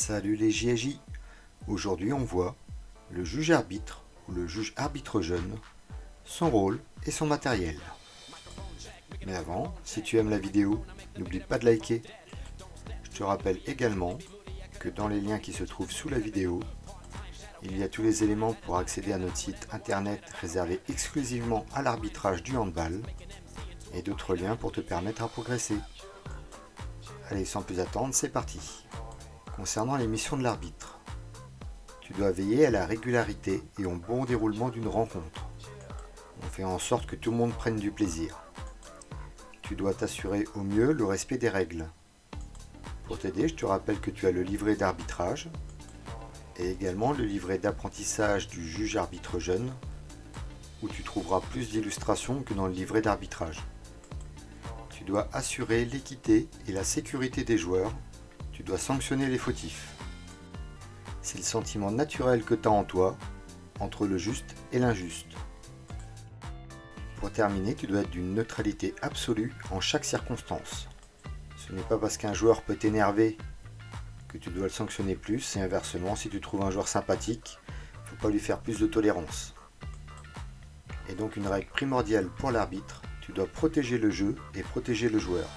Salut les JJ. Aujourd'hui on voit le juge arbitre ou le juge arbitre jeune, son rôle et son matériel. Mais avant, si tu aimes la vidéo, n'oublie pas de liker. Je te rappelle également que dans les liens qui se trouvent sous la vidéo, il y a tous les éléments pour accéder à notre site internet réservé exclusivement à l'arbitrage du handball et d'autres liens pour te permettre à progresser. Allez, sans plus attendre, c'est parti. Concernant les missions de l'arbitre, tu dois veiller à la régularité et au bon déroulement d'une rencontre. On fait en sorte que tout le monde prenne du plaisir. Tu dois t'assurer au mieux le respect des règles. Pour t'aider, je te rappelle que tu as le livret d'arbitrage et également le livret d'apprentissage du juge arbitre jeune où tu trouveras plus d'illustrations que dans le livret d'arbitrage. Tu dois assurer l'équité et la sécurité des joueurs. Tu dois sanctionner les fautifs. C'est le sentiment naturel que tu as en toi, entre le juste et l'injuste. Pour terminer, tu dois être d'une neutralité absolue en chaque circonstance. Ce n'est pas parce qu'un joueur peut t'énerver que tu dois le sanctionner plus, et inversement, si tu trouves un joueur sympathique, il ne faut pas lui faire plus de tolérance. Et donc une règle primordiale pour l'arbitre, tu dois protéger le jeu et protéger le joueur.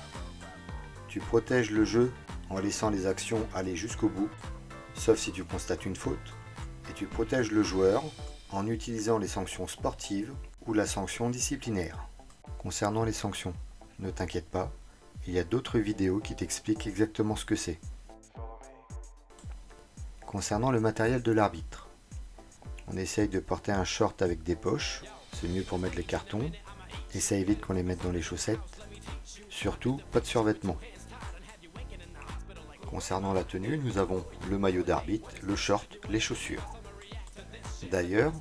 Tu protèges le jeu en laissant les actions aller jusqu'au bout, sauf si tu constates une faute, et tu protèges le joueur en utilisant les sanctions sportives ou la sanction disciplinaire. Concernant les sanctions, ne t'inquiète pas, il y a d'autres vidéos qui t'expliquent exactement ce que c'est. Concernant le matériel de l'arbitre, on essaye de porter un short avec des poches, c'est mieux pour mettre les cartons, et ça évite qu'on les mette dans les chaussettes. Surtout, pas de survêtement. Concernant la tenue, nous avons le maillot d'arbitre, le short, les chaussures. D'ailleurs,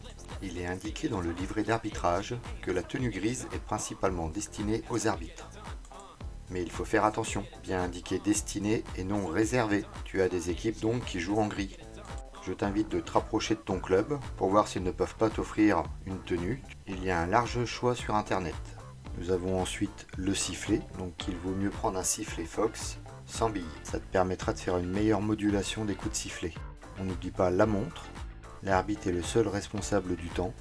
il est indiqué dans le livret d'arbitrage que la tenue grise est principalement destinée aux arbitres. Mais il faut faire attention, bien indiqué destiné et non réservé. Tu as des équipes donc qui jouent en gris. Je t'invite de te rapprocher de ton club pour voir s'ils ne peuvent pas t'offrir une tenue. Il y a un large choix sur internet. Nous avons ensuite le sifflet, donc il vaut mieux prendre un sifflet Fox sans billes. Ça te permettra de faire une meilleure modulation des coups de sifflet. On n'oublie pas la montre. L'arbitre est le seul responsable du temps.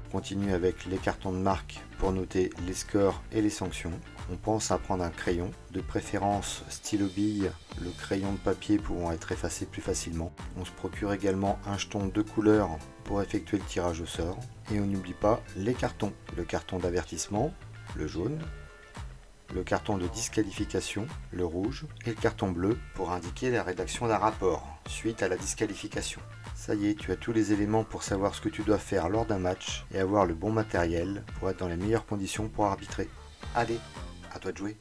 On continue avec les cartons de marque pour noter les scores et les sanctions. On pense à prendre un crayon, de préférence stylo bille, le crayon de papier pouvant être effacé plus facilement. On se procure également un jeton de couleur pour effectuer le tirage au sort. Et on n'oublie pas les cartons, le carton d'avertissement, le jaune, le carton de disqualification, le rouge, et le carton bleu pour indiquer la rédaction d'un rapport suite à la disqualification. Ça y est, tu as tous les éléments pour savoir ce que tu dois faire lors d'un match et avoir le bon matériel pour être dans les meilleures conditions pour arbitrer. Allez, à toi de jouer.